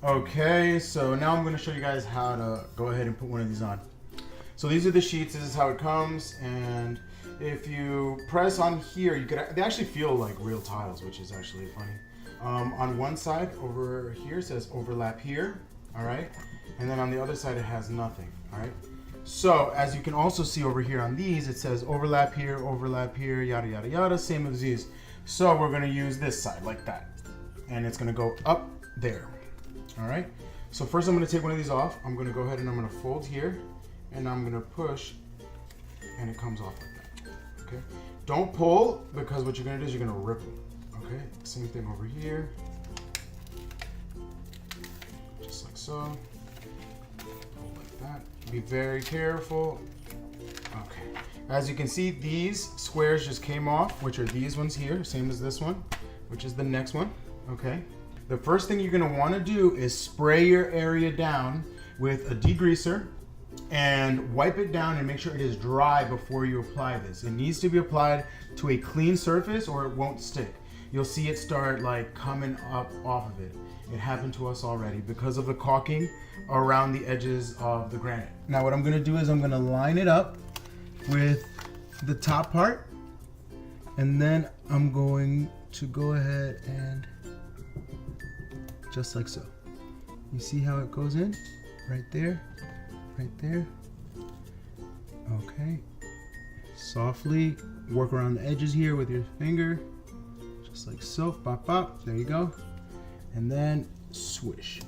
Okay, so now I'm going to show you guys how to go ahead and put one of these on. So these are the sheets. This is how it comes, and if you press on here, they actually feel like real tiles, which is actually funny. On one side over here it says overlap here, all right, and then on the other side it has nothing, all right. So as you can also see over here on these, it says overlap here, yada yada yada, same as these. So we're going to use this side like that, and it's going to go up there. All right, so first I'm going to take one of these off. I'm going to go ahead and I'm going to fold here, and I'm going to push, and it comes off like that. Okay, don't pull, because what you're going to do is you're going to rip it. Okay, same thing over here, just like so. Hold like that. Be very careful. Okay, as you can see, these squares just came off, which are these ones here, same as this one, which is the next one. Okay. The first thing you're going to want to do is spray your area down with a degreaser and wipe it down and make sure it is dry before you apply this. It needs to be applied to a clean surface or it won't stick. You'll see it start like coming up off of it. It happened to us already because of the caulking around the edges of the granite. Now what I'm going to do is I'm going to line it up with the top part, and then I'm going to go ahead and just like so. You see how it goes in? Right there, right there. Okay. Softly work around the edges here with your finger, just like so. Pop, pop. There you go. And then swish.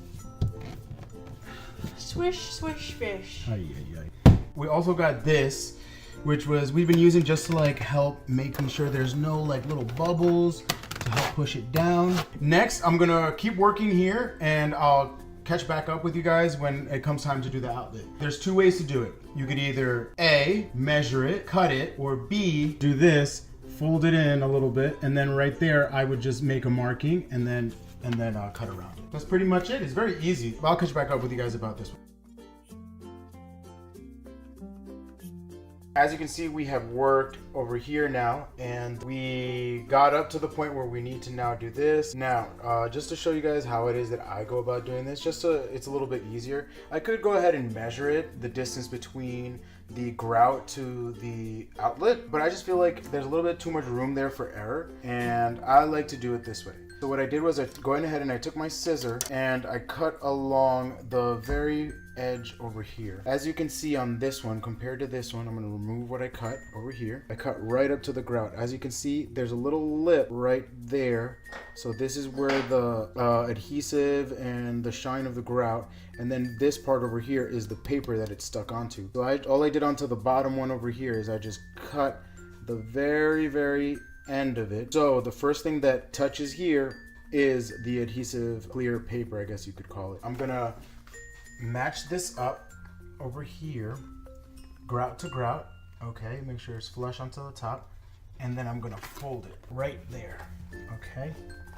Swish, swish, fish. Ay, ay, ay. We also got this, which we've been using just to like help making sure there's no like little bubbles, to help push it down. Next, I'm gonna keep working here, and I'll catch back up with you guys when it comes time to do the outlet. There's two ways to do it. You could either A, measure it, cut it, or B, do this, fold it in a little bit, and then right there, I would just make a marking and then cut around it. That's pretty much it. It's very easy. I'll catch back up with you guys about this one. As you can see, we have worked over here now, and we got up to the point where we need to now do this. Now, just to show you guys how it is that I go about doing this, just so it's a little bit easier, I could go ahead and measure it, the distance between the grout to the outlet, but I just feel like there's a little bit too much room there for error, and I like to do it this way. So what I did was I went ahead and I took my scissor and I cut along the very edge over here. As you can see on this one, compared to this one, I'm going to remove what I cut over here. I cut right up to the grout. As you can see, there's a little lip right there. So this is where the adhesive and the shine of the grout, and then this part over here is the paper that it's stuck onto. So all I did onto the bottom one over here is I just cut the very end of it. So the first thing that touches here is the adhesive clear paper, I guess you could call it. I'm gonna match this up over here, grout to grout. Okay, make sure it's flush onto the top, and then I'm gonna fold it right there. Okay,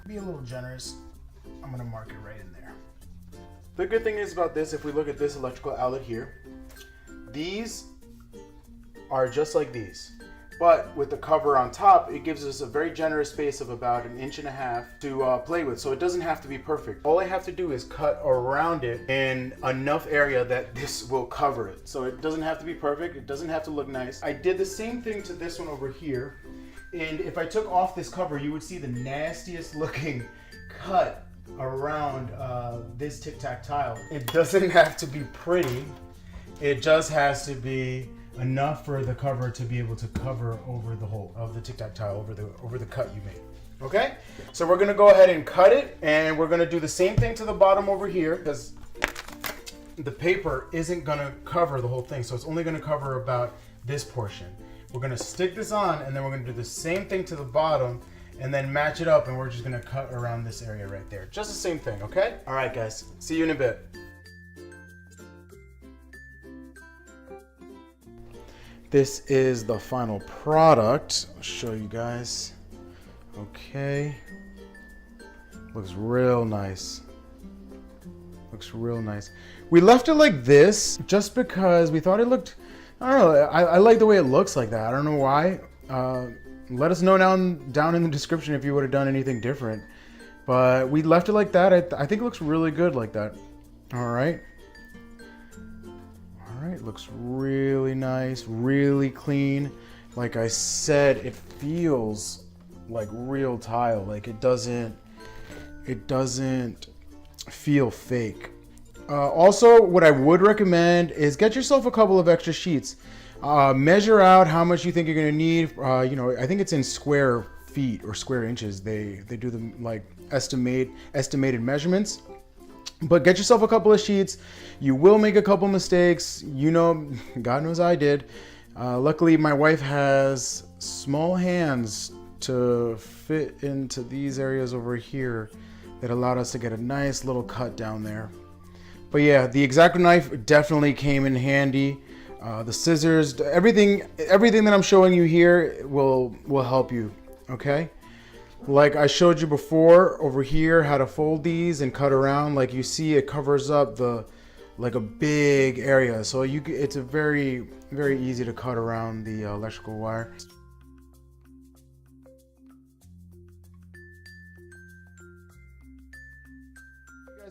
be a little generous. I'm gonna mark it right in there. The good thing is about this, if we look at this electrical outlet here, these are just like these. But with the cover on top, it gives us a very generous space of about 1.5 inches to play with. So it doesn't have to be perfect. All I have to do is cut around it in enough area that this will cover it. So it doesn't have to be perfect. It doesn't have to look nice. I did the same thing to this one over here. And if I took off this cover, you would see the nastiest looking cut around this Tic Tac tile. It doesn't have to be pretty. It just has to be enough for the cover to be able to cover over the hole of the Tic Tac tile, over the cut you made. Okay, so we're gonna go ahead and cut it, and we're gonna do the same thing to the bottom over here, because the paper isn't gonna cover the whole thing, so it's only gonna cover about this portion. We're gonna stick this on, and then we're gonna do the same thing to the bottom, and then match it up, and we're just gonna cut around this area right there. Just the same thing, okay? All right, guys, see you in a bit. This is the final product. I'll show you guys. Okay. Looks real nice. Looks real nice. We left it like this just because we thought it looked, I don't know, I like the way it looks like that. I don't know why. Let us know down in the description if you would have done anything different. But we left it like that. I think it looks really good like that. All right. All right, looks really nice, really clean. Like I said, it feels like real tile. Like it doesn't feel fake. Also, what I would recommend is get yourself a couple of extra sheets. Measure out how much you think you're gonna need. You know, I think it's in square feet or square inches. They do the like estimated measurements. But get yourself a couple of sheets. You will make a couple mistakes. You know, God knows I did. Luckily, my wife has small hands to fit into these areas over here that allowed us to get a nice little cut down there. But yeah, the X-Acto knife definitely came in handy. The scissors, everything that I'm showing you here will help you, okay? Like I showed you before over here how to fold these and cut around. Like you see, it covers up like a big area. So it's a very easy to cut around the electrical wire.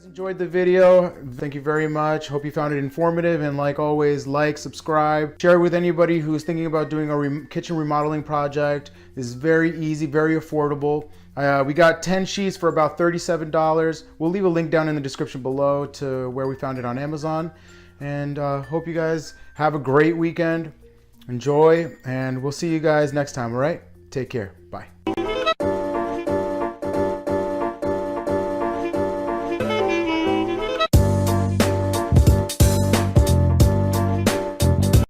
Enjoyed the video. Thank you very much. Hope you found it informative, and like always, like, subscribe, share it with anybody who's thinking about doing a kitchen remodeling project. This is very easy, very affordable. We got 10 sheets for about $37. We'll leave a link down in the description below to where we found it on Amazon. And hope you guys have a great weekend. Enjoy, and we'll see you guys next time, all right? Take care.